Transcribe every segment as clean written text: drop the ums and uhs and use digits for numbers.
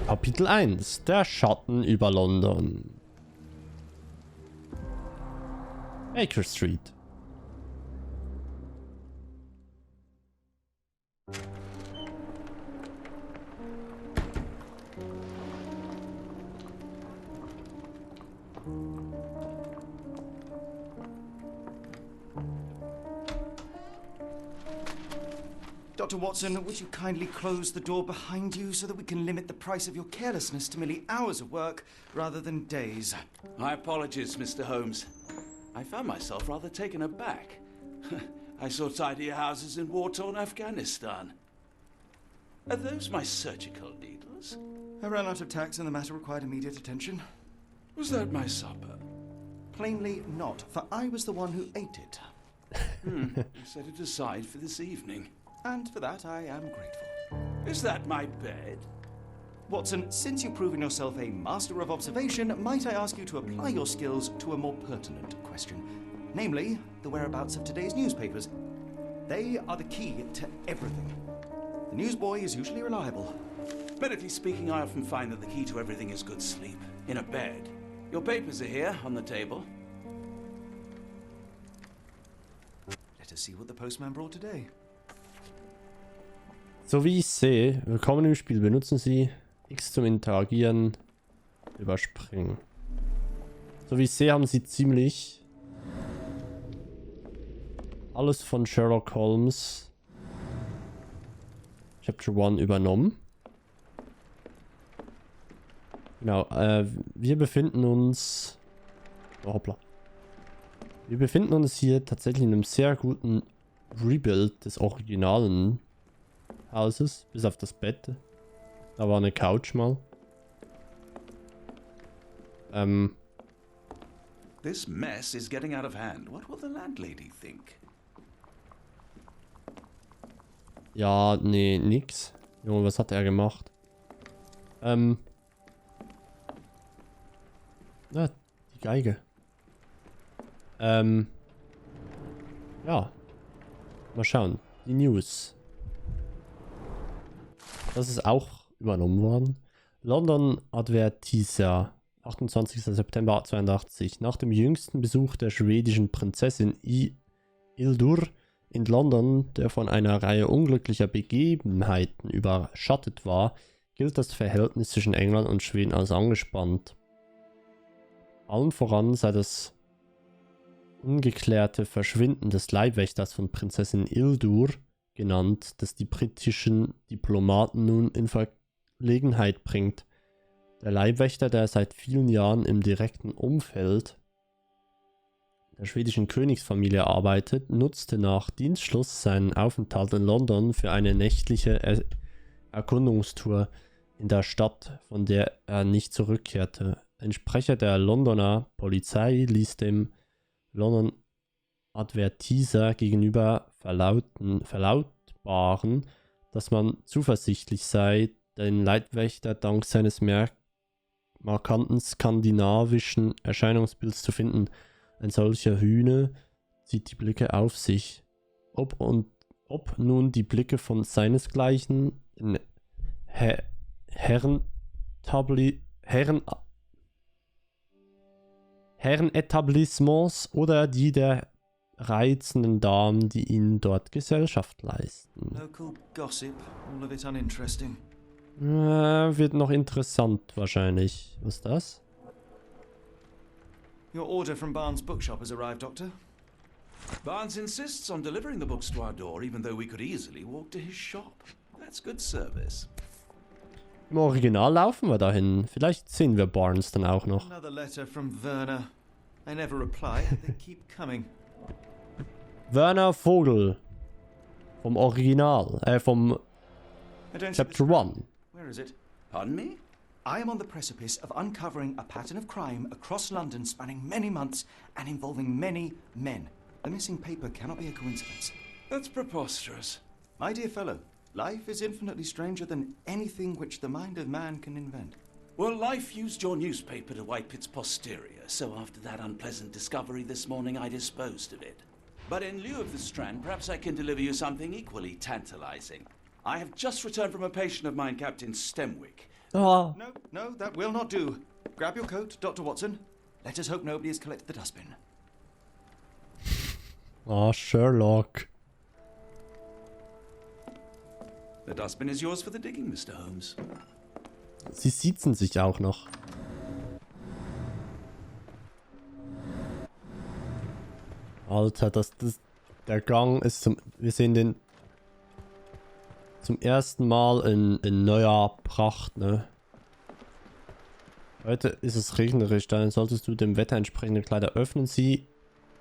Kapitel 1. Der Schatten über London. Baker Street. Dr. Watson, would you kindly close the door behind you so that we can limit the price of your carelessness to merely hours of work rather than days? My apologies, Mr. Holmes. I found myself rather taken aback. I saw tidier houses in war-torn Afghanistan. Are those my surgical needles? I ran out of tacks and the matter required immediate attention. Was that my supper? Plainly not, for I was the one who ate it. I set it aside for this evening. And for that I am grateful. Is that my bed? Watson, since you've proven yourself a master of observation, might I ask you to apply your skills to a more pertinent question? Namely, the whereabouts of today's newspapers. They are the key to everything. The newsboy is usually reliable. Medically speaking, I often find that the key to everything is good sleep. In a bed. Your papers are here, on the table. Let us see what the postman brought today. So wie ich sehe, willkommen im Spiel. Benutzen Sie X zum Interagieren, überspringen. So wie ich sehe, haben sie ziemlich alles von Sherlock Holmes Chapter 1 übernommen. Genau, wir befinden uns... Oh, hoppla. Wir befinden uns hier tatsächlich in einem sehr guten Rebuild des originalen Hauses, bis auf das Bett. Da war eine Couch mal. This mess is getting out of hand. What will the landlady think? Ja, nee, nix. Junge, was hat er gemacht? Ja, die Geige. Ja. Mal schauen. Die News. Das ist auch übernommen worden. London Advertiser. 28. September 82. Nach dem jüngsten Besuch der schwedischen Prinzessin Ildur in London, der von einer Reihe unglücklicher Begebenheiten überschattet war, gilt das Verhältnis zwischen England und Schweden als angespannt. Allen voran sei das ungeklärte Verschwinden des Leibwächters von Prinzessin Ildur genannt, das die britischen Diplomaten nun in Verlegenheit bringt. Der Leibwächter, der seit vielen Jahren im direkten Umfeld der schwedischen Königsfamilie arbeitet, nutzte nach Dienstschluss seinen Aufenthalt in London für eine nächtliche Erkundungstour in der Stadt, von der er nicht zurückkehrte. Ein Sprecher der Londoner Polizei ließ dem London Advertiser gegenüber verlautbaren, dass man zuversichtlich sei, den Leibwächter dank seines markanten skandinavischen Erscheinungsbilds zu finden. Ein solcher Hühne zieht die Blicke auf sich. Ob nun die Blicke von seinesgleichen in Herrenetablissements oder die der reizenden Damen, die ihnen dort Gesellschaft leisten. Local gossip, all of it uninteresting. Wird noch interessant wahrscheinlich. Was ist das? Your order from Barnes' bookshop has arrived, Doctor. Barnes insists on delivering the books to our door, even though we could easily walk to his shop. That's good service. Im Original laufen wir dahin. Vielleicht sehen wir Barnes dann auch noch. Another letter from Werner. I never reply, but they keep coming. Werner Vogel. Vom Original. Vom Chapter 1. Where is it? Pardon me? I am on the precipice of uncovering a pattern of crime across London spanning many months and involving many men. The missing paper cannot be a coincidence. That's preposterous. My dear fellow, life is infinitely stranger than anything which the mind of man can invent. Well, life used your newspaper to wipe its posterior, so after that unpleasant discovery this morning, I disposed of it. But in lieu of the Strand, perhaps I can deliver you something equally tantalizing. I have just returned from a patient of mine, Captain Stemwick. Ah. No, no, that will not do. Grab your coat, Dr. Watson. Let us hope nobody has collected the dustbin. Ah, Sherlock. The dustbin is yours for the digging, Mr. Holmes. Sie siezen sich auch noch. Alter, der Gang ist wir sehen den zum ersten Mal in neuer Pracht, ne? Heute ist es regnerisch, dann solltest du dem Wetter entsprechende Kleider öffnen. Sie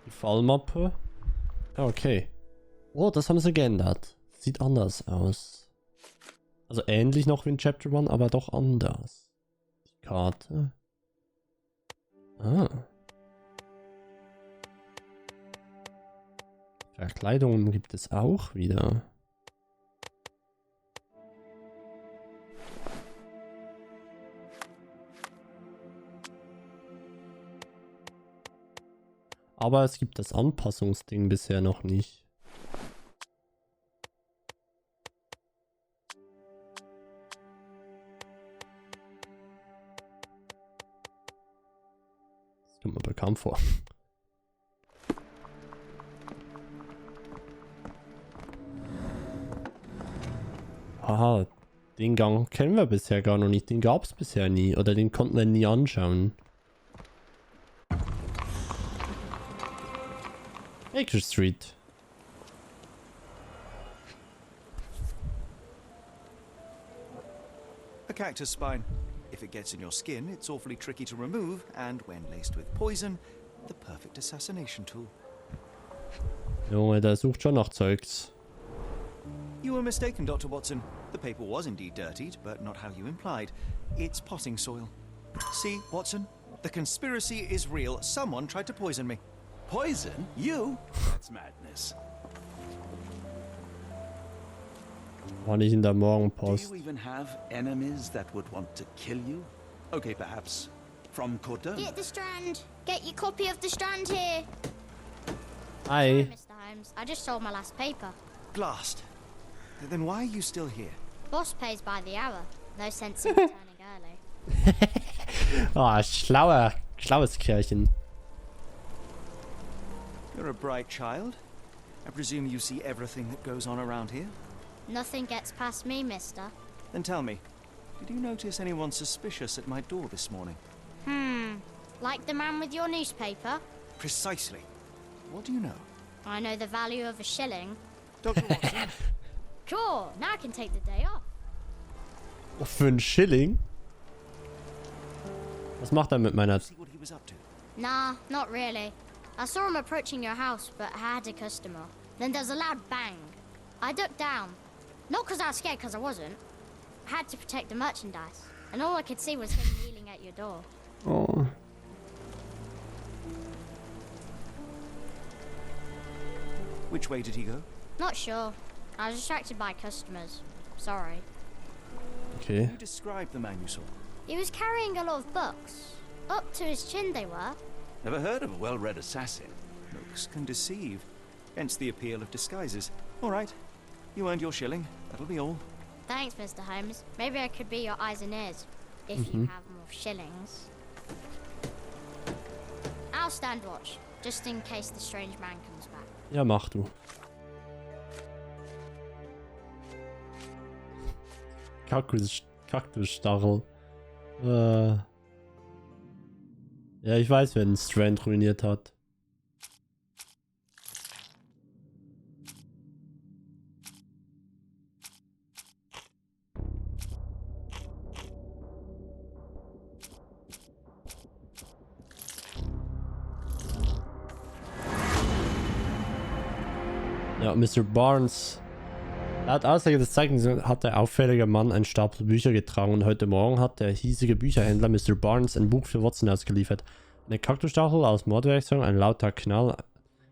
die Fallmappe. Ah, okay. Oh, das haben sie geändert. Sieht anders aus. Also ähnlich noch wie in Chapter 1, aber doch anders. Die Karte. Ah. Verkleidungen gibt es auch wieder. Aber es gibt das Anpassungsding bisher noch nicht. Das kommt mir bekannt vor. Aha, den Gang kennen wir bisher gar noch nicht. Den gab es bisher nie. Oder den konnten wir nie anschauen. Baker Street. A cactus spine. If it gets in your skin, it's awfully tricky to remove, and when laced with poison, the perfect assassination tool. Junge, der sucht schon nach Zeugs. You were mistaken, Dr. Watson. The paper was indeed dirtied, but not how you implied. It's potting soil. See, Watson? The conspiracy is real. Someone tried to poison me. Poison? You? That's madness. War nicht in der Do Morgenpost. you even have enemies that would want to kill you? Okay, perhaps from Cordon. Get the Strand. Get your copy of the Strand here. Hi. Mr. Holmes, I just sold my last paper. Blast. Then why are you still here? Boss pays by the hour. No sense in returning early. Ah, schlaues Kerlchen. You're a bright child. I presume you see everything that goes on around here? Nothing gets past me, mister. Then tell me, did you notice anyone suspicious at my door this morning? Like the man with your newspaper? Precisely. What do you know? I know the value of a shilling. Dr. Watson? Sure, now I can take the day off. Oh, für einen Schilling? Was macht er mit meiner... See what he was up to. Nah, not really. I saw him approaching your house, but I had a customer. Then there's a loud bang. I ducked down. Not because I was scared, because I wasn't. I had to protect the merchandise. And all I could see was him kneeling at your door. Oh. Which way did he go? Not sure. I was distracted by customers. Sorry. Okay. Can you describe the man you saw? He was carrying a lot of books. Up to his chin they were. Never heard of a well-read assassin. Looks can deceive. Hence the appeal of disguises. All right. You earned your shilling. That'll be all. Thanks, Mr. Holmes. Maybe I could be your eyes and ears. If you have more shillings. I'll stand watch. Just in case the strange man comes back. Ja, mach du. Kaktusstachel. Ja, ich weiß, wer den Strand ruiniert hat. Ja, Mr. Barnes. Laut Aussage des Zeugens hat der auffällige Mann einen Stapel Bücher getragen und heute Morgen hat der hiesige Bücherhändler Mr. Barnes ein Buch für Watson ausgeliefert. Eine Kaktusstachel als Mordwerkzeug, ein lauter Knall.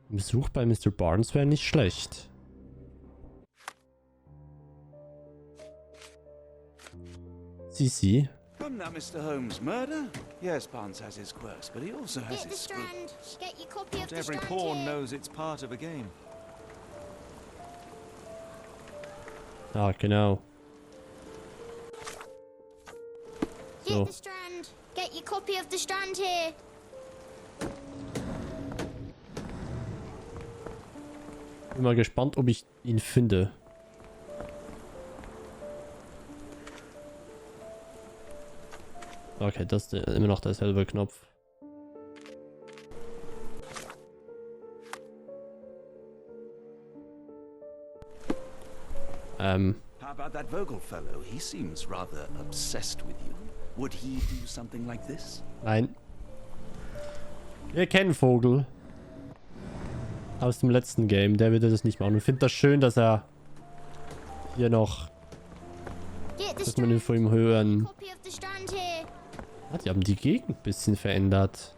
Ein Besuch bei Mr. Barnes wäre nicht schlecht. Sie. Come now, Mr. Holmes. Murder? Yes, Barnes has his quirks, but he also has Get the his scruples. Strand. Get your copy of But the every Strand pawn here. knows it's part of a game. Ja, genau. So. the Strand. Get your copy of the Strand here. Bin mal gespannt, ob ich ihn finde. Okay, das ist immer noch derselbe Knopf. How about that Vogel fellow? He seems rather obsessed with you. Would he do something like this? Nein. Wir kennen Vogel. Aus dem letzten Game. Der würde das nicht machen. Und ich finde das schön, dass er hier noch, Get the dass man ihn Strand. vor ihm hören. Copy of the Strand here. Ah, die haben die Gegend ein bisschen verändert.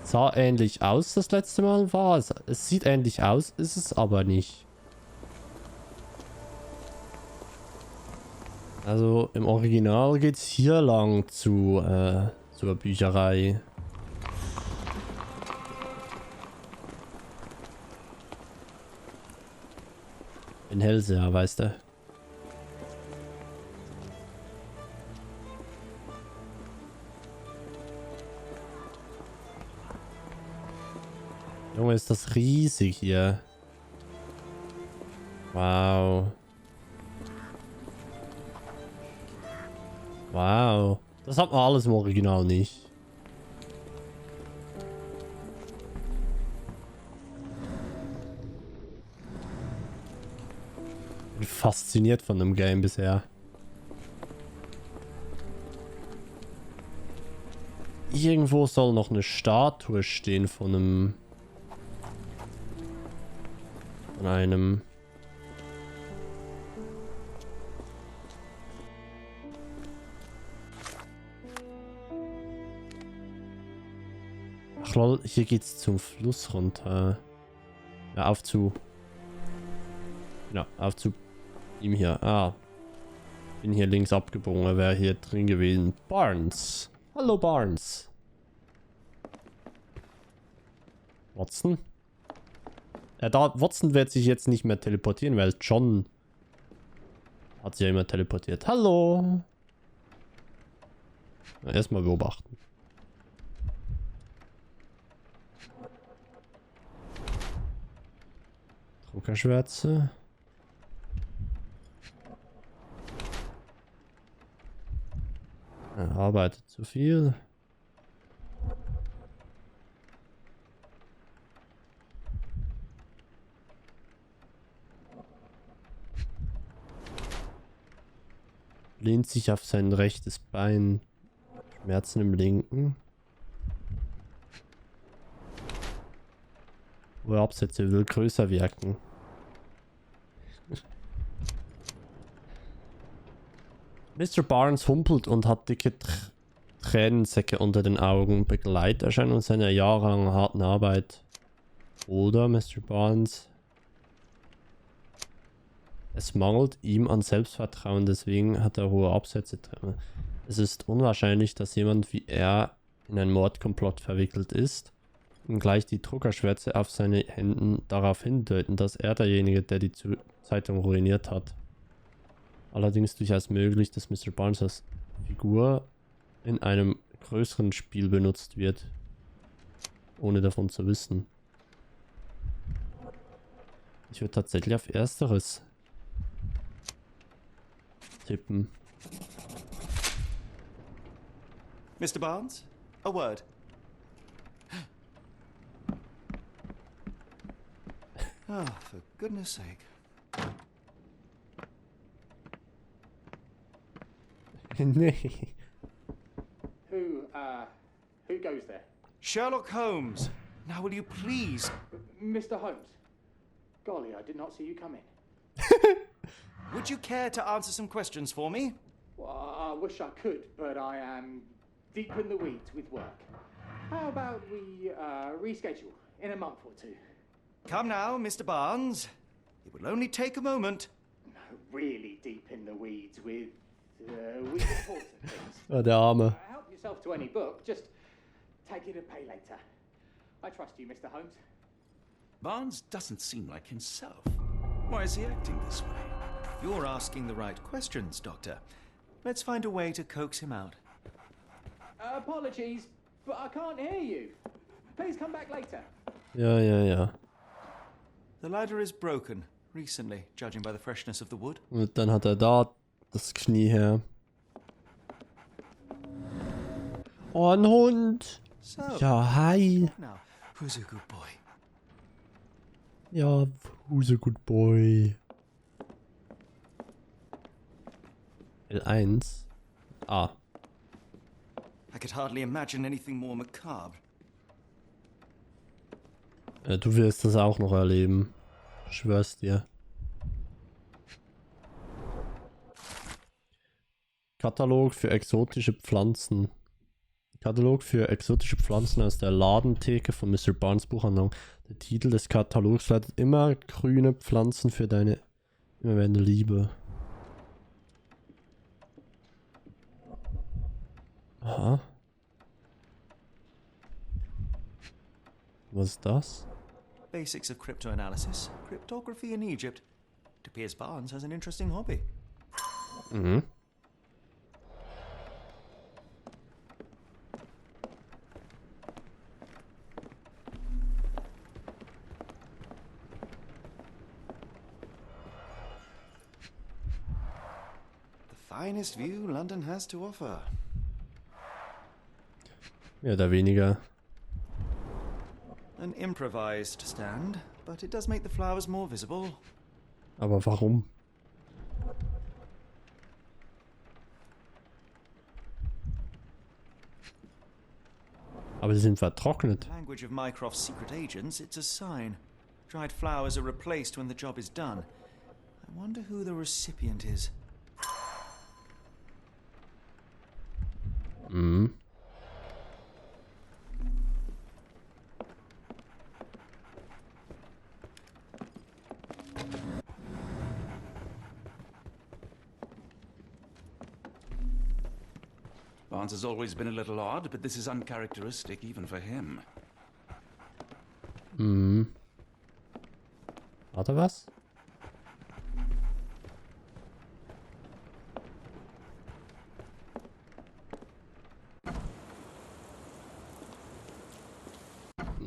Sah ähnlich aus das letzte Mal war es. Es sieht ähnlich aus, ist es aber nicht. Also im Original geht's hier lang zur Bücherei. In Hellseer, weißt du. Junge, ist das riesig hier. Wow. Wow. Das hat man alles im Original nicht. Bin fasziniert von dem Game bisher. Irgendwo soll noch eine Statue stehen von einem... Ach lol, hier geht's zum Fluss runter. Ja, auf zu... Ja, auf zu ihm hier. Ah. Bin hier links abgebogen, er wäre hier drin gewesen. Barnes. Hallo Barnes. Watson? Ja, Watson wird sich jetzt nicht mehr teleportieren, weil John hat sich ja immer teleportiert. Hallo. Na, erstmal beobachten. Druckerschwärze. Er arbeitet zu viel. Lehnt sich auf sein rechtes Bein. Schmerzen im linken. Wo er Absätze will größer wirken. Mr. Barnes humpelt und hat dicke Tränensäcke unter den Augen. Begleiterscheinung seiner jahrelangen harten Arbeit. Oder, Mr. Barnes? Es mangelt ihm an Selbstvertrauen, deswegen hat er hohe Absätze drin. Es ist unwahrscheinlich, dass jemand wie er in einen Mordkomplott verwickelt ist. Und gleich die Druckerschwärze auf seine Händen darauf hindeuten, dass er derjenige, der die Zeitung ruiniert hat. Allerdings durchaus möglich, dass Mr. Barnes als Figur in einem größeren Spiel benutzt wird, ohne davon zu wissen. Ich würde tatsächlich auf Ersteres tippen. Mr. Barnes, a word. Oh, for goodness sake. Nee. Who goes there? Sherlock Holmes. Now will you please... Mr. Holmes. Golly, I did not see you come in. Would you care to answer some questions for me? Well, I wish I could, but I am deep in the weeds with work. How about we reschedule in a month or two? Come now, Mr. Barnes. It will only take a moment. Really deep in the weeds with important things. Ah, der Arme. Help yourself to any book. Just take it and pay later. I trust you, Mr. Holmes. Barnes doesn't seem like himself. Why is he acting this way? You're asking the right questions, Doctor. Let's find a way to coax him out. Apologies, but I can't hear you. Please come back later. Ja. The ladder is broken recently, judging by the freshness of the wood. Und dann hat er da das Knie her. Oh, ein Hund. So, Ja, hi. now, who's a good boy? Ja, who's a good boy? L1. Ah. I could hardly imagine anything more macabre. Du wirst das auch noch erleben. Schwör's dir. Katalog für exotische Pflanzen. Katalog für exotische Pflanzen aus der Ladentheke von Mr. Barnes Buchhandlung. Der Titel des Katalogs lautet immer grüne Pflanzen für deine immerwährende Liebe. Aha. Was ist das? Basics of cryptoanalysis, cryptography in Egypt. It appears Barnes has an interesting hobby. Mhm. The finest view London has to offer. Mehr oder weniger. An improvised stand, but it does make the flowers more visible. Aber warum? Aber sie sind vertrocknet. Language of Mycroft's secret agents, it's a sign. Dried flowers are replaced when the job is done. I wonder who the recipient is. Mhm. Barnes has always been a little odd, but this is uncharacteristic even for him. Mhm. Hat er was?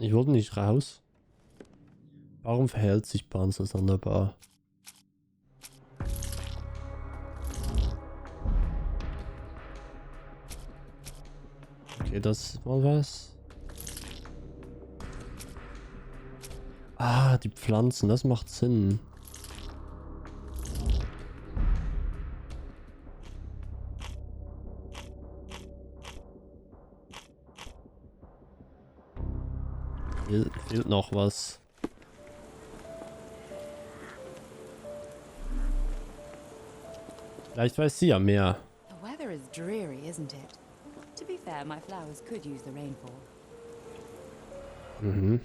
Ich wollte nicht raus. Warum verhält sich Barnes so sonderbar? Okay, das war was. Ah, die Pflanzen, das macht Sinn. Fehlt noch was. Vielleicht weiß sie ja mehr. The weather is dreary, isn't it? To be fair, my flowers could use the rainfall. Mhm.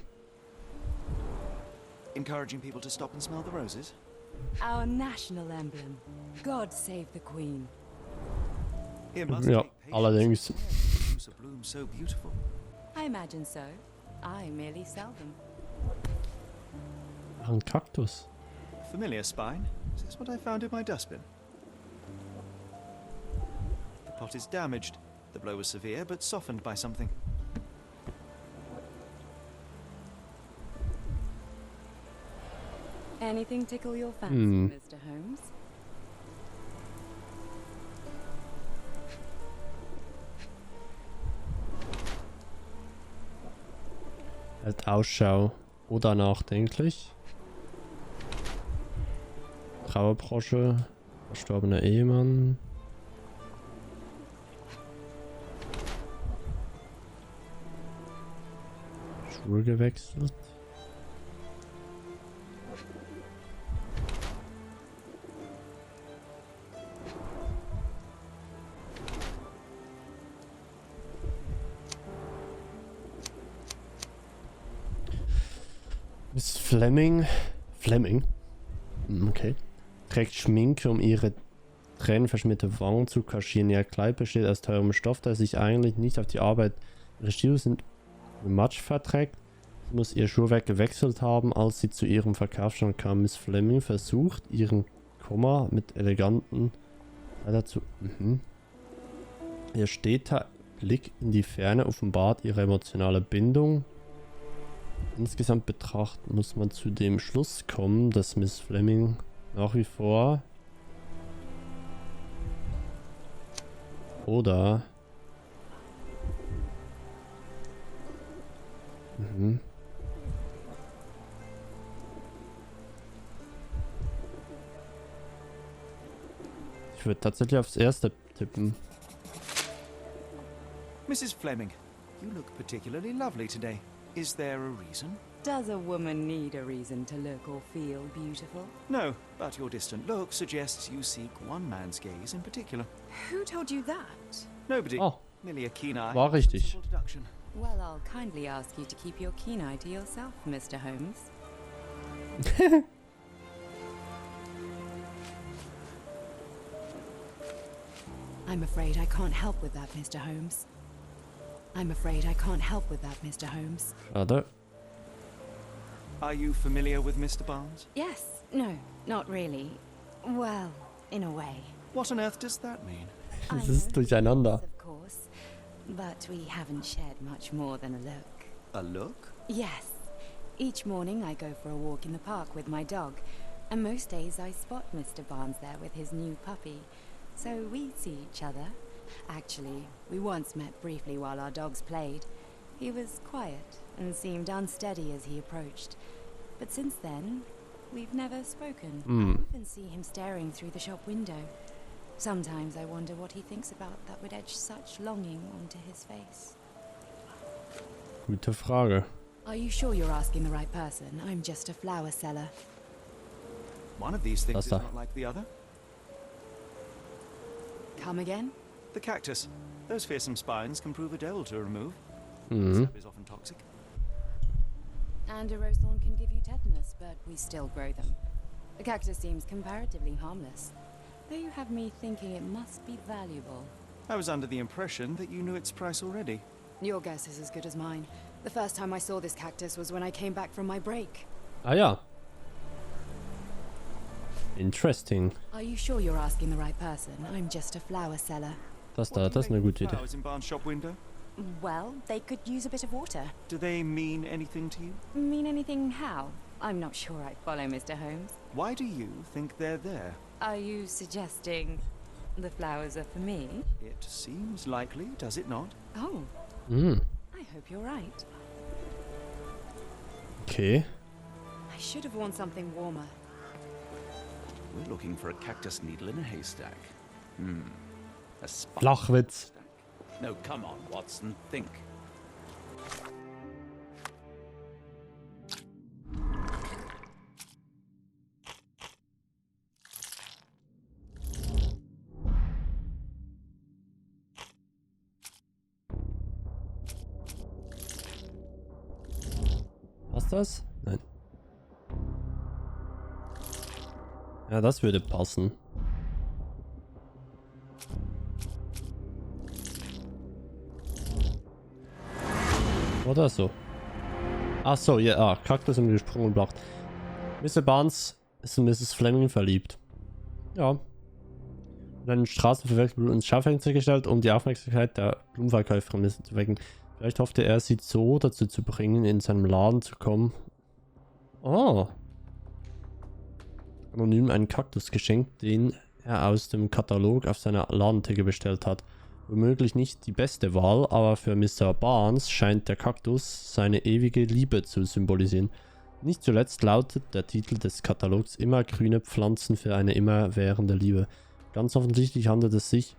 Encouraging people to stop and smell the roses? Our national emblem. God save the Queen. It must Ja, take patience allerdings. to produce a bloom so beautiful. I imagine so. I merely sell them. Ein Kaktus. Familiar spine? Is this what I found in my dustbin? The pot is damaged. The blow was severe, but softened by something. Anything tickle your fancy, Mr. Holmes? Hält Ausschau. Oder nachdenklich. Trauerbrosche. Verstorbener Ehemann. Schule gewechselt. Miss Fleming. Fleming? Okay. Trägt Schminke, um ihre tränenverschmierte Wangen zu kaschieren. Ihr Kleid besteht aus teurem Stoff, der sich eigentlich nicht auf die Arbeit. Ihre Stiefel sind mit Matsch verträgt. Sie muss ihr Schuhwerk gewechselt haben, als sie zu ihrem Verkaufsstand kam. Miss Fleming versucht, ihren Kummer mit eleganten Dazu. Ihr steter Blick in die Ferne offenbart ihre emotionale Bindung. Insgesamt betrachtet muss man zu dem Schluss kommen, dass Miss Fleming nach wie vor oder ich würde tatsächlich aufs erste tippen. Mrs. Fleming, you look particularly lovely today. Is there a reason? Does a woman need a reason to look or feel beautiful? No, but your distant look suggests you seek one man's gaze in particular. Who told you that? Nobody. Oh, Merely a keen eye. war richtig. Simple deduction. Well, I'll kindly ask you to keep your keen eye to yourself, Mr. Holmes. I'm afraid I can't help with that, Mr. Holmes. I'm afraid I can't help with that, Mr. Holmes. Schade. Are you familiar with Mr. Barnes? Yes. No, not really. Well, in a way. What on earth does that mean? Es ist durcheinander. Of course. But we haven't shared much more than a look. A look? Yes. Each morning I go for a walk in the park with my dog, and most days I spot Mr. Barnes there with his new puppy. So we see each other. Actually, we once met briefly while our dogs played. He was quiet and seemed unsteady as he approached. But since then, we've never spoken. I often see him staring through the shop window. Sometimes I wonder what he thinks about that would etch such longing onto his face. Gute Frage. Are you sure you're asking the right person? I'm just a flower seller. One of these things Das is da. not like the other. Come again? The cactus. Those fearsome spines can prove a dole to remove. Mhm. Sap is often toxic. And a rose thorn can give you tetanus, but we still grow them. The cactus seems comparatively harmless, though you have me thinking it must be valuable. I was under the impression that you knew its price already. Your guess is as good as mine. The first time I saw this cactus was when I came back from my break. Ah ja. Interesting. Are you sure you're asking the right person? I'm just a flower seller. Das What da, do das ist you eine make gute with Idee. flowers in Barnes' shop window? Well, they could use a bit of water. Do they mean anything to you? Mean anything how? I'm not sure I follow, Mr. Holmes. Why do you think they're there? Are you suggesting the flowers are for me? It seems likely, does it not? Oh, Hm. I hope you're right. Okay. I should have worn something warmer. We're looking for a cactus needle in a haystack. A spike Flachwitz. stack. No, come on, Watson, think. Passt das? Nein. Ja, das würde passen. Oder so. Ach so, ja, Kaktus umgesprungen und blach. Mr. Barnes ist in Mrs. Fleming verliebt. Ja. Und einen Straßenverwechslung ins Schaufenster gestellt, um die Aufmerksamkeit der Blumenverkäuferin zu wecken. Vielleicht hoffte er, sie so dazu zu bringen, in seinem Laden zu kommen. Oh. Anonym einen Kaktus geschenkt, den er aus dem Katalog auf seiner Ladentheke bestellt hat. Womöglich nicht die beste Wahl, aber für Mr. Barnes scheint der Kaktus seine ewige Liebe zu symbolisieren. Nicht zuletzt lautet der Titel des Katalogs Immergrüne Pflanzen für eine immerwährende Liebe. Ganz offensichtlich handelt es sich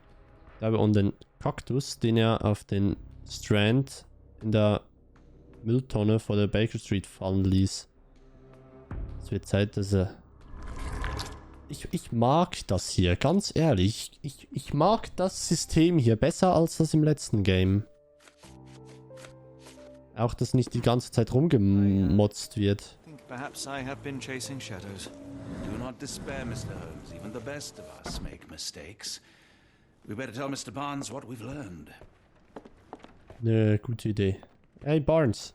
dabei um den Kaktus, den er auf den Strand in der Mülltonne vor der Baker Street fallen ließ. Es wird Zeit, dass er... Ich mag das hier, ganz ehrlich. Ich mag das System hier besser als das im letzten Game. Auch, dass nicht die ganze Zeit rumgemotzt wird. I think perhaps I have been chasing shadows. Do not despair, Mr. Holmes. Even the best of us make mistakes. We better tell Mr. Barnes what we've learned. Ne, gute Idee. Hey Barnes.